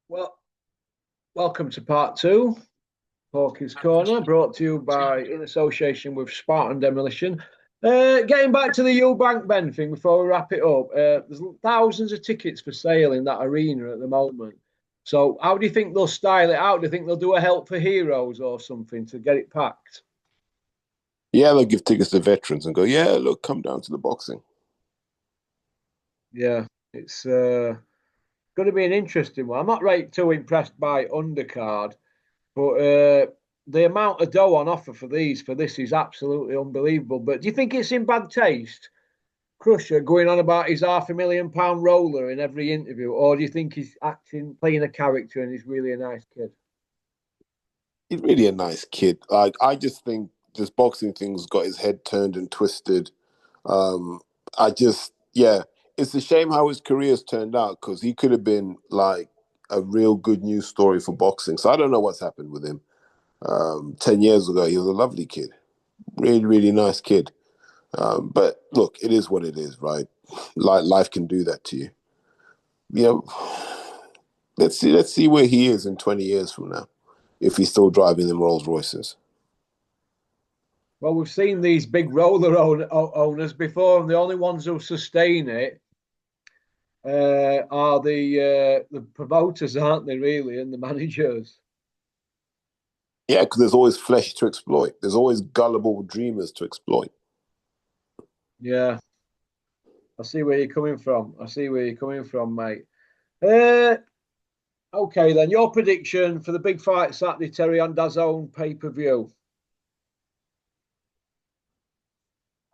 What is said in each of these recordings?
Well, welcome to part two, Porky's Corner, brought to you in association with Spartan Demolition. Getting back to the Eubank Ben thing before we wrap it up, there's thousands of tickets for sale in that arena at the moment. So, how do you think they'll style it out? Do you think they'll do a Help for Heroes or something to get it packed? Yeah, they'll give tickets to veterans and go, yeah, look, come down to the boxing. Yeah, it's going to be an interesting one. I'm not right too impressed by undercard. But the amount of dough on offer for this is absolutely unbelievable. But do you think it's in bad taste, Crusher going on about his £500,000 roller in every interview, or do you think he's playing a character, and he's really a nice kid? He's really a nice kid. Like, I just think this boxing thing's got his head turned and twisted. Um, yeah, it's a shame how his career's turned out because he could have been like a real good news story for boxing. So I don't know what's happened with him. 10 years ago, he was a lovely kid, really, really nice kid. But look, it is what it is, right? Life can do that to you. You know, let's see where he is in 20 years from now, if he's still driving them Rolls Royces. Well, we've seen these big owners before, and the only ones who sustain it are the promoters, aren't they? Really, and the managers. Yeah, because there's always flesh to exploit. There's always gullible dreamers to exploit. Yeah, I see where you're coming from. I see where you're coming from, mate. Uh, okay, then your prediction for the big fight Saturday, Terry, on DAZN pay-per-view.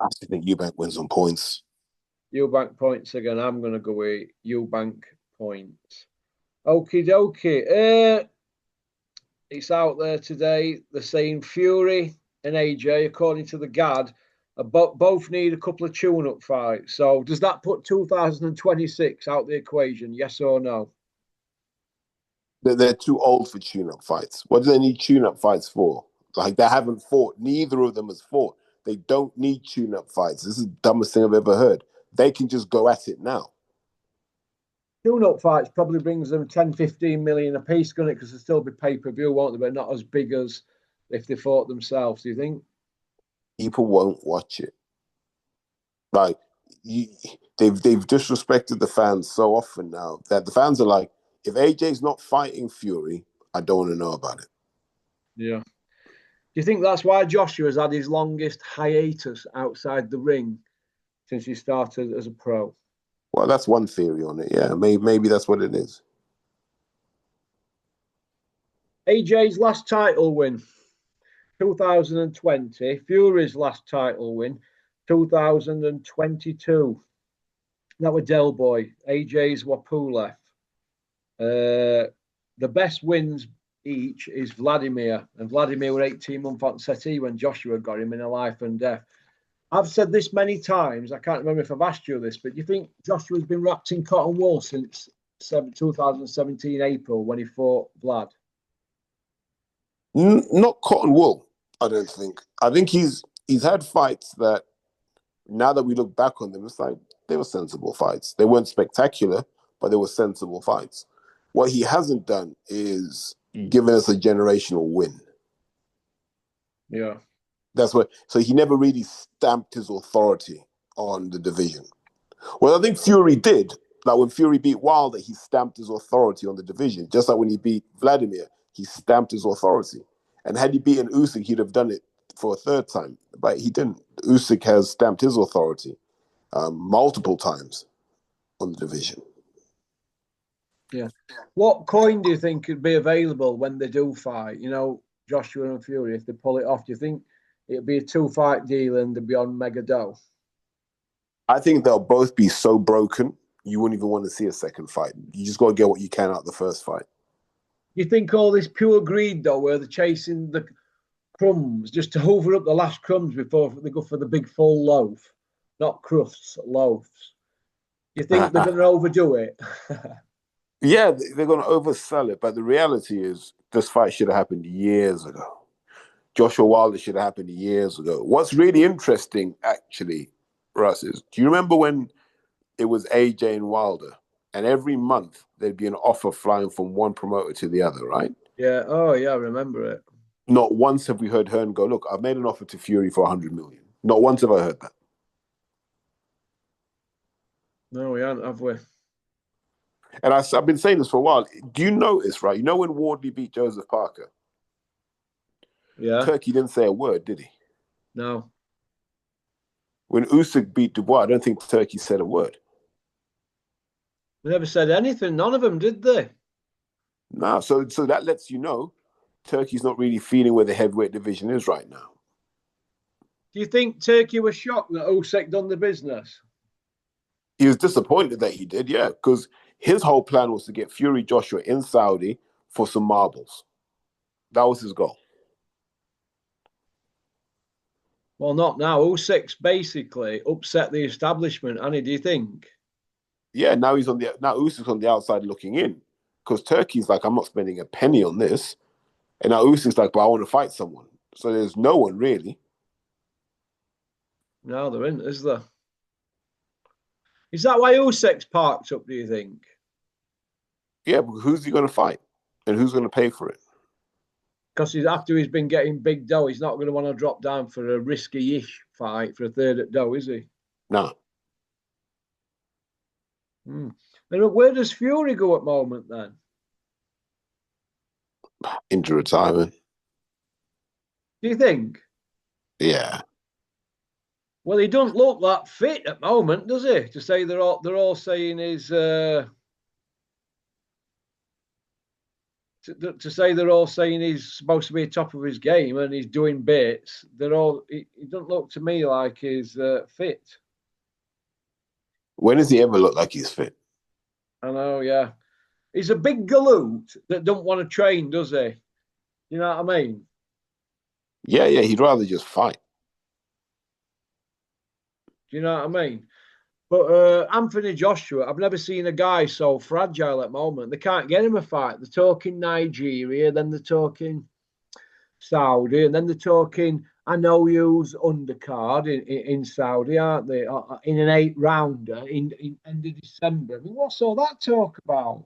I still think Eubank wins on points. Eubank points again. I'm going to go with Eubank points. Okie dokie. It's out there today. They're saying Fury and AJ, according to the GAD, both need a couple of tune-up fights. So does that put 2026 out the equation? Yes or no? They're too old for tune-up fights. What do they need tune-up fights for? Like, they haven't fought. Neither of them has fought. They don't need tune-up fights. This is the dumbest thing I've ever heard. They can just go at it now. Tune-up fights probably brings them 10, 15 million a piece, going it? Because they'll still be pay-per-view, won't they? But not as big as if they fought themselves, do you think? People won't watch it. Like, they've disrespected the fans so often now that the fans are like, if AJ's not fighting Fury, I don't want to know about it. Yeah. Do you think that's why Joshua's had his longest hiatus outside the ring since he started as a pro? Well, that's one theory on it. Yeah, maybe that's what it is. AJ's last title win, 2020. Fury's last title win, 2022. That was Del Boy. AJ's Wapulev. The best wins each is Vladimir. And Vladimir were 18-month on settee when Joshua got him in a life and death. I've said this many times. I can't remember if I've asked you this, but do you think Joshua's been wrapped in cotton wool since 2017 April when he fought Vlad? Not cotton wool, I don't think. I think he's had fights that, now that we look back on them, it's like they were sensible fights. They weren't spectacular, but they were sensible fights. What he hasn't done is given us a generational win. Yeah. That's what. So he never really stamped his authority on the division. Well, I think Fury did. Like, when Fury beat Wilder, he stamped his authority on the division. Just like when he beat Vladimir, he stamped his authority. And had he beaten Usyk, he'd have done it for a third time. But he didn't. Usyk has stamped his authority multiple times on the division. Yeah. What coin do you think could be available when they do fight? You know, Joshua and Fury, if they pull it off, do you think it'd be a 2-fight deal and they'd be on mega dough? I think they'll both be so broken, you wouldn't even want to see a second fight. You just got to get what you can out of the first fight. You think all this pure greed, though, where they're chasing the crumbs just to hoover up the last crumbs before they go for the big full loaf, not crusts, loaves. You think they're going to overdo it? Yeah, they're going to oversell it. But the reality is, this fight should have happened years ago. Joshua Wilder should have happened years ago. What's really interesting, actually, Russ, is, do you remember when it was AJ and Wilder? and every month there'd be an offer flying from one promoter to the other, right? Yeah. Oh, yeah, I remember it. Not once have we heard Hearn go, look, I've made an offer to Fury for 100 million. Not once have I heard that. No, we haven't, have we? And I've been saying this for a while. Do you notice, right? You know when Wardley beat Joseph Parker? Yeah. Turkey didn't say a word, did he? No. When Usyk beat Dubois, I don't think Turkey said a word. They never said anything. None of them, did they? Nah, so that lets you know Turkey's not really feeling where the heavyweight division is right now. Do you think Turkey was shocked that Usyk done the business? He was disappointed that he did, yeah, because his whole plan was to get Fury Joshua in Saudi for some marbles. That was his goal. Well, not now. Usyk's basically upset the establishment, Annie, do you think? Yeah, now Usyk's on the outside looking in. Because Turkey's like, I'm not spending a penny on this. And now Usyk's like, but I want to fight someone. So there's no one really. No, there isn't, is there? Is that why Usyk's parked up, do you think? Yeah, but who's he going to fight? And who's going to pay for it? Because after he's been getting big dough, he's not going to want to drop down for a risky-ish fight for a third at dough, is he? Nah. And where does Fury go at the moment then? Into retirement. Do you think? Yeah. Well, he doesn't look that fit at the moment, does he? To say they're all saying is to say they're all saying he's supposed to be top of his game and he's doing bits. He doesn't look to me like he's fit. When does he ever look like he's fit? I know, yeah. He's a big galoot that don't want to train, does he? You know what I mean? Yeah, he'd rather just fight. Do you know what I mean? But Anthony Joshua, I've never seen a guy so fragile at the moment. They can't get him a fight. They're talking Nigeria, then they're talking Saudi, and then they're talking, I know you's undercard in Saudi, aren't they? In an 8-rounder in end of December. I mean, what's all that talk about?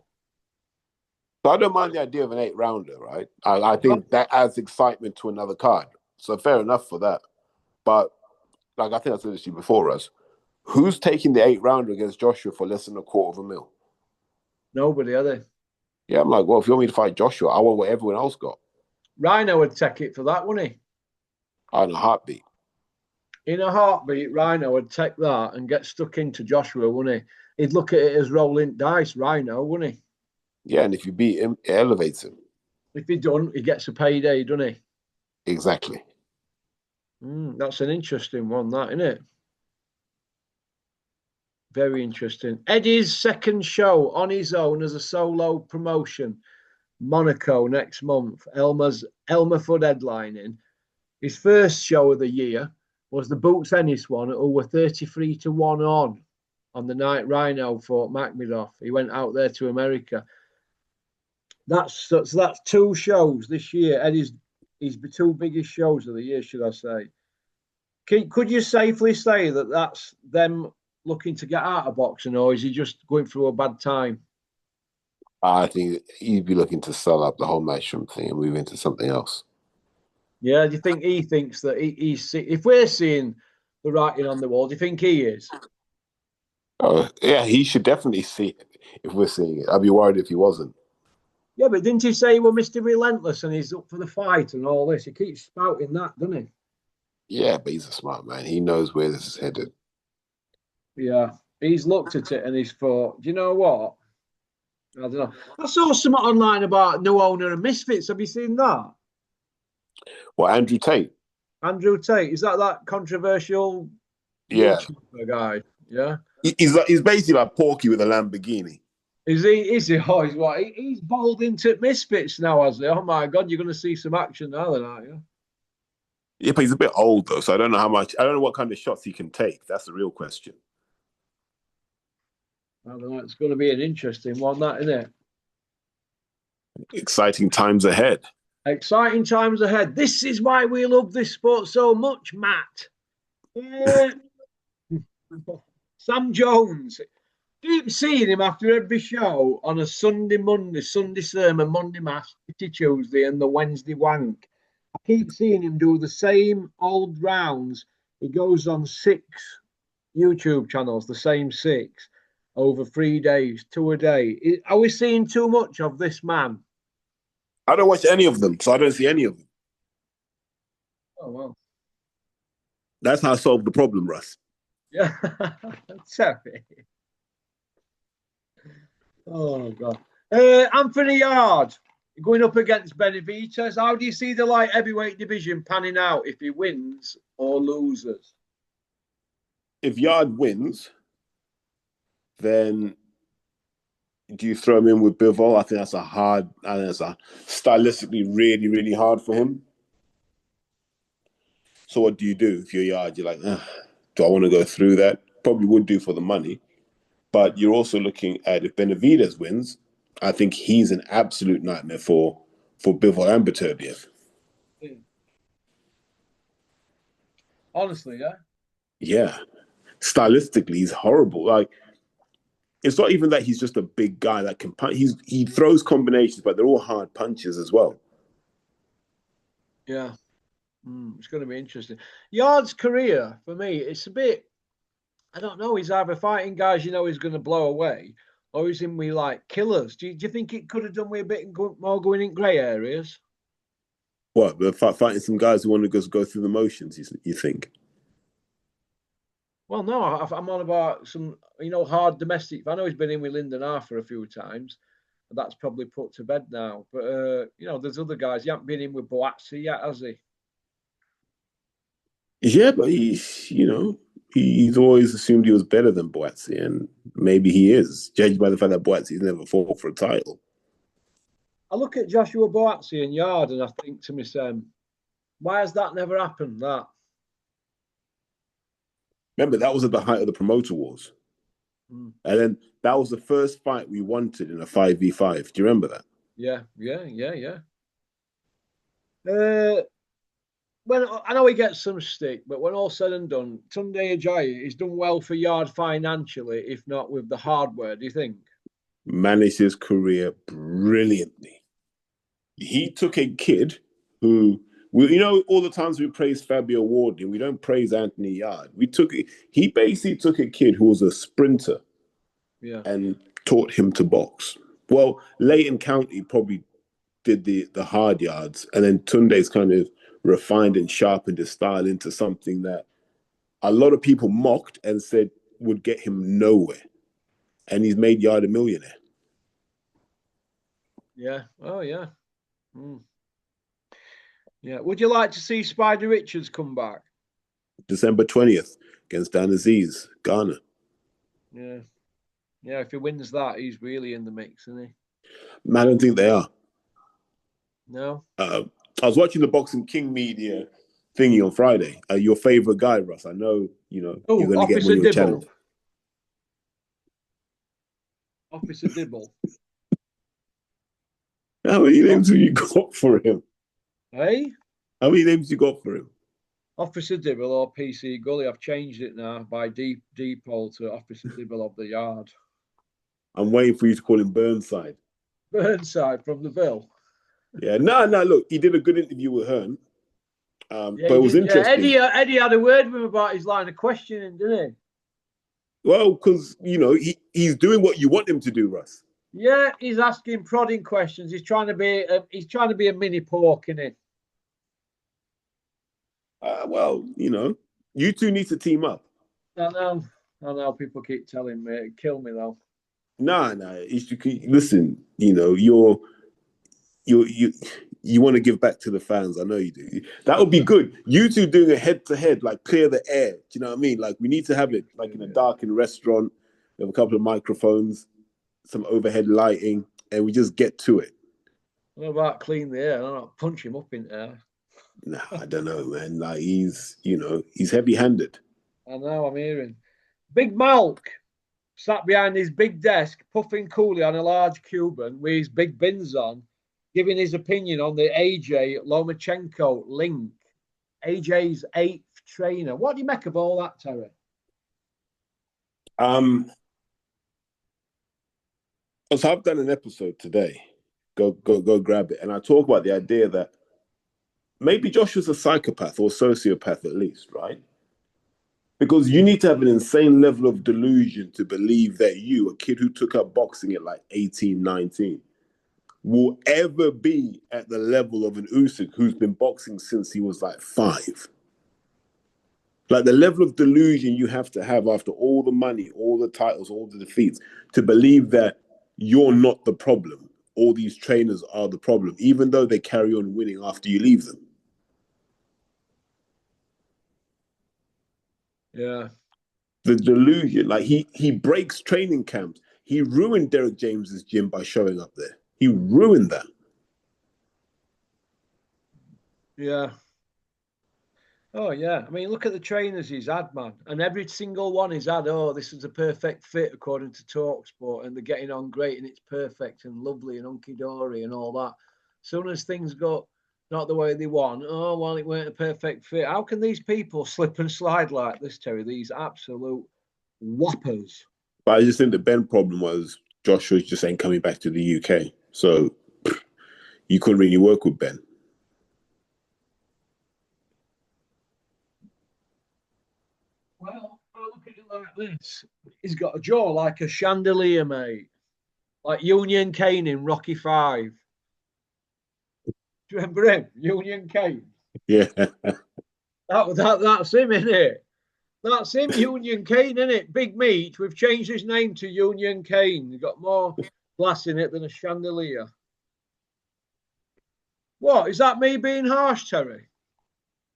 So I don't mind the idea of an 8-rounder, right? I think that adds excitement to another card. So fair enough for that. But like I think I said this to you before, Russ, who's taking the 8-rounder against Joshua for less than $250,000? Nobody, are they? Yeah, I'm like, well, if you want me to fight Joshua, I want what everyone else got. Rhino would take it for that, wouldn't he? In a heartbeat. In a heartbeat, Rhino would take that and get stuck into Joshua, wouldn't he? He'd look at it as rolling dice, Rhino, wouldn't he? Yeah, and if you beat him, it elevates him. If he don't, he gets a payday, doesn't he? Exactly. That's an interesting one, that, isn't it? Very interesting. Eddie's second show on his own as a solo promotion, Monaco next month. Elmer Fudd headlining. His first show of the year was the Boots Ennis one, who were 33 to 1 on the night Rhino fought Makhmedov. He went out there to America. That's 2 shows this year. Eddie's his 2 biggest shows of the year, should I say. Could you safely say that that's them looking to get out of boxing, or is he just going through a bad time? I think he'd be looking to sell up the whole matchroom thing and move into something else. Yeah, do you think he thinks that he's... If we're seeing the writing on the wall, do you think he is? Oh, yeah, he should definitely see it if we're seeing it. I'd be worried if he wasn't. Yeah, but didn't he say he was Mr. Relentless and he's up for the fight and all this? He keeps spouting that, doesn't he? Yeah, but he's a smart man. He knows where this is headed. Yeah, he's looked at it and he's thought, do you know what? I don't know. I saw something online about new owner of Misfits. Have you seen that? Well, Andrew Tate. Andrew Tate. Is that controversial Yeah. YouTuber guy? Yeah. He's basically like Porky with a Lamborghini. Is he? Is he? Oh, he's what? He's bowled into Misfits now, has he? Oh my God, you're going to see some action now, then, aren't you? Yeah, but he's a bit old though, so I don't know what kind of shots he can take. That's the real question. I don't know. It's going to be an interesting one, that, isn't it? Exciting times ahead. Exciting times ahead. This is why we love this sport so much, Matt. Yeah. Sam Jones. Keep seeing him after every show on a Sunday, Monday, Sunday sermon, Monday mass, Tuesday, and the Wednesday wank. I keep seeing him do the same old rounds. He goes on 6 YouTube channels, the same 6, over 3 days, 2 a day. Are we seeing too much of this man? I don't watch any of them, so I don't see any of them. Oh well, That's how I solve the problem, Russ. yeah. Sorry. Oh god. Anthony Yard going up against Benavides. How do you see the light heavyweight division panning out if he wins or loses? If Yard wins, then do you throw him in with Bivol? I think that's stylistically really, really hard for him. So what do you do if you're Yard? You're like, do I want to go through that? Probably would do for the money. But you're also looking at if Benavides wins, I think he's an absolute nightmare for Bivol and Beterbiev. Honestly, yeah. Yeah. Stylistically, he's horrible. Like, it's not even that he's just a big guy that can punch. He throws combinations, but they're all hard punches as well. Yeah. It's going to be interesting. Yard's career, for me, it's a bit, I don't know. He's either fighting guys he's going to blow away, or he's in with like killers. Do you think it could have done with a bit more going in grey areas? What? But fighting some guys who want to just go through the motions, you think? Well, no, I'm on about some, hard domestic. I know he's been in with Lyndon Arthur a few times. And that's probably put to bed now. But, there's other guys. He hasn't been in with Boatsi yet, has he? Yeah, but he's always assumed he was better than Boatsi, and maybe he is, judged by the fact that Boatsi's never fought for a title. I look at Joshua Boatsi and Yard, and I think to myself, why has that never happened? That. Remember, that was at the height of the promoter wars. And then that was the first fight we wanted in a 5v5. Do you remember that? Yeah. When I know he gets some stick, but when all said and done, Tunde Ajayi has done well for Yard financially, if not with the hardware. Do you think? Managed his career brilliantly. He took a kid who, all the times we praise Fabio Wardley, we don't praise Anthony Yard. He basically took a kid who was a sprinter, and taught him to box. Well, Leighton County probably did the hard yards, and then Tunde's kind of refined and sharpened his style into something that a lot of people mocked and said would get him nowhere. And he's made Yard a millionaire. Yeah. Oh, yeah. Yeah. Would you like to see Spider Richards come back? December 20th against Dan Aziz, Ghana. Yeah. Yeah, if he wins that, he's really in the mix, isn't he? I don't think they are. No? I was watching the Boxing King media thingy on Friday. Your favorite guy, Russ. I know, you're going to get him on your channel. Officer Dibble. How many names have you got for him? Hey? How many names you got for him? Officer Dibble or PC Gully. I've changed it now by default to Officer Dibble of the Yard. I'm waiting for you to call him Burnside. Burnside from the Bill. Yeah, no, look, he did a good interview with Hearn. But it was interesting. Yeah, Eddie had a word with him about his line of questioning, didn't he? Well, because, he's doing what you want him to do, Russ. Yeah, he's asking prodding questions. He's trying to be a mini pork, isn't he? Well, you two need to team up. I know. People keep telling me, it'd kill me though. Nah. Listen, you want to give back to the fans. I know you do. That would be good. You two doing a head-to-head, like clear the air. Do you know what I mean? Like we need to have it like in a darkened restaurant with a couple of microphones, some overhead lighting, and we just get to it. What about clean the air? I don't know, punch him up in there. Nah, I don't know, man. Like he's heavy-handed. I know, I'm hearing. Big Malk sat behind his big desk, puffing coolly on a large Cuban with his big bins on, giving his opinion on the AJ Lomachenko link. AJ's 8th trainer. What do you make of all that, Terry? So I've done an episode today. Go grab it. And I talk about the idea that maybe Joshua's a psychopath or sociopath at least, right? Because you need to have an insane level of delusion to believe that you, a kid who took up boxing at like 18, 19, will ever be at the level of an Usyk who's been boxing since he was like 5. Like the level of delusion you have to have after all the money, all the titles, all the defeats, to believe that you're not the problem. All these trainers are the problem, even though they carry on winning after you leave them. Yeah. The delusion, like he breaks training camps. He ruined Derek James's gym by showing up there. He ruined that. Yeah. Oh, yeah. I mean, look at the trainers he's had, man. And every single one he's had, oh, this is a perfect fit according to TalkSport. And they're getting on great and it's perfect and lovely and hunky-dory and all that. As soon as things go not the way they want, oh, well, it weren't a perfect fit. How can these people slip and slide like this, Terry? These absolute whoppers. But I just think the Ben problem was Joshua just ain't coming back to the UK. So you couldn't really work with Ben. Well, I look at it like this. He's got a jaw like a chandelier, mate. Like Union Kane in Rocky Five. Do you remember him? Union Kane. Yeah. That's him, isn't it? That's him, Union Kane, isn't it? Big meat. We've changed his name to Union Kane. He's got more glass in it than a chandelier. What? Is that me being harsh, Terry?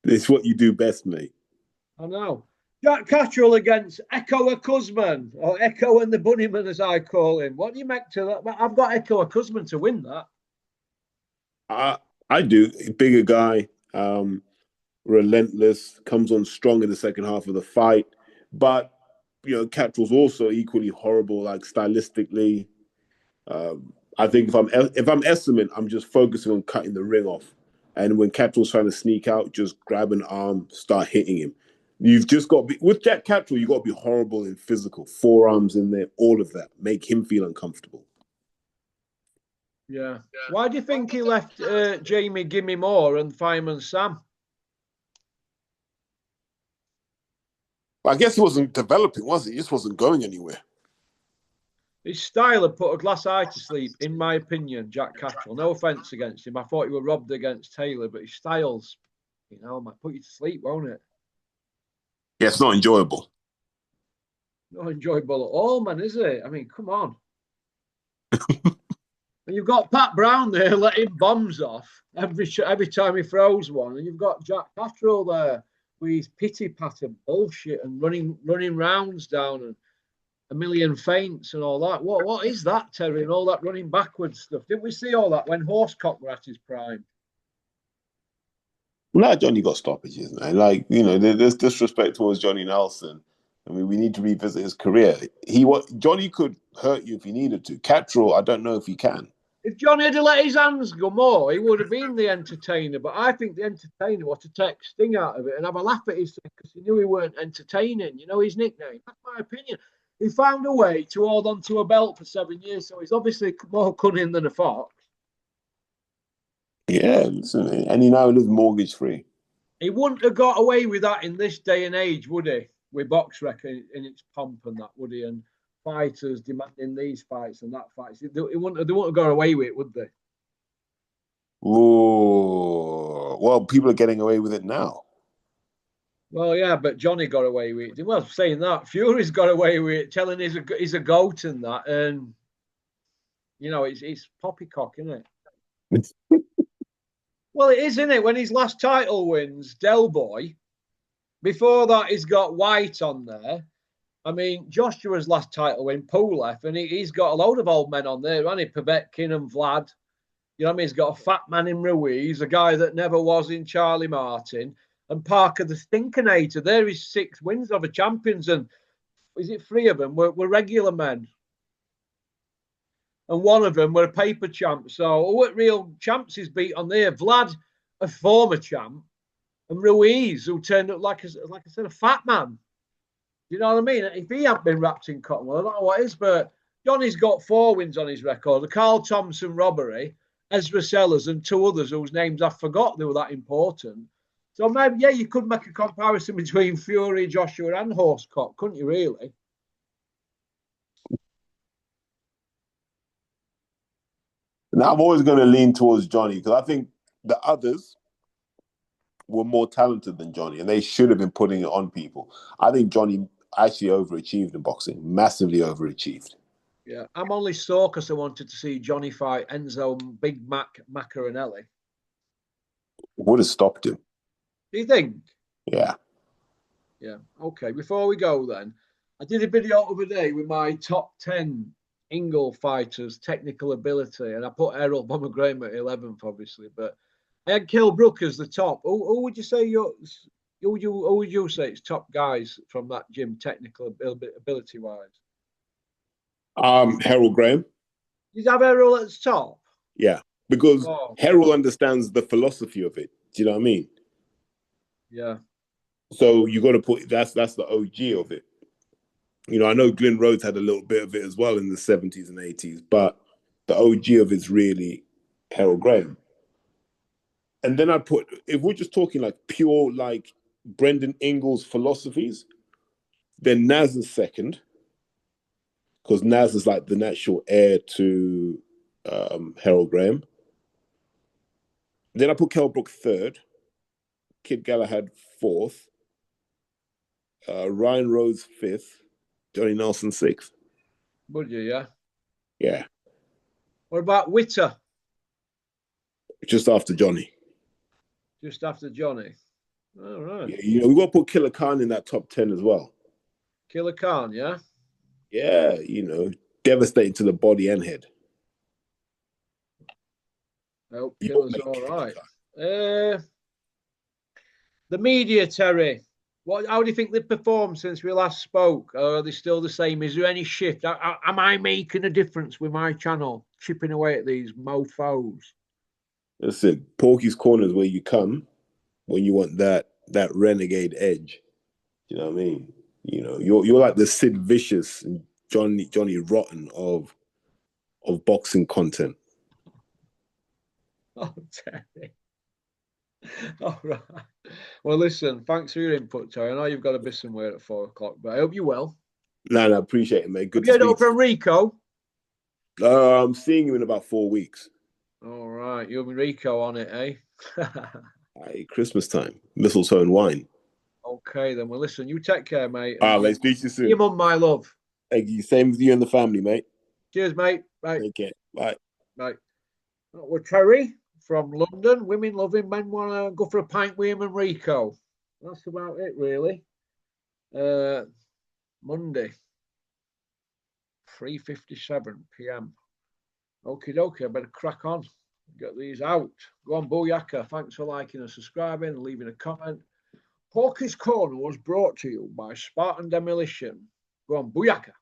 It's what you do best, mate. I know. Jack Catterall against Echo Kuzman, or Echo and the Bunnyman, as I call him. What do you make to that? I've got Echo Kuzman to win that. I do. Bigger guy, relentless, comes on strong in the second half of the fight. But, Catterall's also equally horrible, like stylistically. I think if I'm Esserman, I'm just focusing on cutting the ring off. And when Catterall's trying to sneak out, just grab an arm, start hitting him. You've just got to be, with Jack Catterall, you've got to be horrible and physical. Forearms in there, all of that. Make him feel uncomfortable. Yeah. Why do you think he left Jamie Gimme Moore and Fireman Sam? I guess he wasn't developing, was he? He just wasn't going anywhere. His style had put a glass eye to sleep, in my opinion, Jack Catterall. No offence against him. I thought he were robbed against Taylor, but his styles, might put you to sleep, won't it? Yeah, it's not enjoyable. Not enjoyable at all, man, is it? I mean, come on. And you've got Pat Brown there letting bombs off every time he throws one, and you've got Jack Catterall there with his pity patter bullshit and running rounds down and a million feints and all that. What is that, Terry? And all that running backwards stuff. Didn't we see all that when Horsecock were at his prime? No, Johnny got stoppages, man. Like, there's disrespect towards Johnny Nelson. I mean, we need to revisit his career. Johnny could hurt you if he needed to. Catterall, I don't know if he can. If Johnny had let his hands go more, he would have been the entertainer. But I think the entertainer was to take sting out of it and have a laugh at his thing because he knew he weren't entertaining. His nickname. That's my opinion. He found a way to hold on to a belt for 7 years, so he's obviously more cunning than a fox. Yeah, listen, and he now lives mortgage free. He wouldn't have got away with that in this day and age, would he? With BoxRec in its pomp and that, would he? And fighters demanding these fights and that fights. They wouldn't have got away with it, would they? Oh, well, people are getting away with it now. Well, yeah, but Johnny got away with it. Well, saying that, Fury's got away with it, telling he's a goat and that. And, it's poppycock, isn't it? Well, it is, isn't it? When his last title wins, Del Boy. Before that, he's got White on there. I mean, Joshua's last title win, Pulev, and he's got a load of old men on there, hasn't he? Povetkin and Vlad. You know what I mean? He's got a fat man in Ruiz, a guy that never was in Charlie Martin, and Parker the Stinkinator. There is 6 wins over champions, and is it 3 of them were regular men? And 1 of them were a paper champ. So what real champs he's beat on there? Vlad, a former champ, and Ruiz, who turned up like I said, a fat man. You know what I mean? If he hadn't been wrapped in cotton, well, I don't know what is, but Johnny's got 4 wins on his record: the Carl Thompson robbery, Ezra Sellers, and 2 others whose names I forgot they were that important. So maybe, yeah, you could make a comparison between Fury, Joshua, and Horsecock, couldn't you? Really? Now I'm always going to lean towards Johnny because I think the others were more talented than Johnny, and they should have been putting it on people. I think Johnny actually overachieved in boxing, massively overachieved. Yeah, I'm only sore because I wanted to see Johnny fight Enzo Big Mac Macaronelli. Would have stopped him. Do you think? Yeah. Yeah. Okay. Before we go, then, I did a video the other day with my top 10 Ingle fighters' technical ability, and I put Errol Bomber-Graham at 11th, obviously, but I had Kell Brook as the top. Who would you say who would you say it's top guys from that gym, technical ability wise? Harold Graham. Did you have Errol at the top? Yeah, because Harold understands the philosophy of it. Do you know what I mean? Yeah. So you got to put that's the OG of it. You know, I know Glyn Rhodes had a little bit of it as well in the 70s and 80s, but the OG of it's really Harold Graham. And then I put, if we're just talking like pure like Brendan Ingle's philosophies, then Naz is second, because Naz is like the natural heir to Harold Graham. Then I put Kell Brook third, Kid Galahad fourth, Ryan Rhodes fifth, Johnny Nelson sixth. Would you? Yeah. Yeah. What about Witter? Just after Johnny. Just after Johnny. All right. Yeah, you know, we got to put Killer Khan in that top 10 as well. Killer Khan, yeah? Yeah, you know, devastating to the body and head. Oh, Killer's all right. The media, Terry. How do you think they've performed since we last spoke? Or are they still the same? Is there any shift? Am I making a difference with my channel, chipping away at these mofos? Listen, Porky's Corner is where you come when you want that renegade edge. You know what I mean? You know, you're like the Sid Vicious and Johnny Rotten of boxing content. Oh, Terry. All right. Well, listen, thanks for your input, Terry. I know you've got to be somewhere at 4 o'clock, but I hope you're well. No, I appreciate it, mate. Good to speak. Up from Rico? I'm seeing you in about 4 weeks. All right. You and Rico on it, eh? Hey, Christmas time. Mistletoe and wine. Okay, then. Well, listen, you take care, mate. Let's speak to you soon. Your mum, my love. Thank you. Same with you and the family, mate. Cheers, mate. Bye. Take care. Bye. Bye. We're Terry from London. Women loving men want to go for a pint with him and Rico. That's about it, really. Monday, 3:57 p.m. Okie dokie, I better crack on. Get these out. Go on, Booyaka. Thanks for liking and subscribing and leaving a comment. Porky's Corner was brought to you by Spartan Demolition. Go on, Booyaka.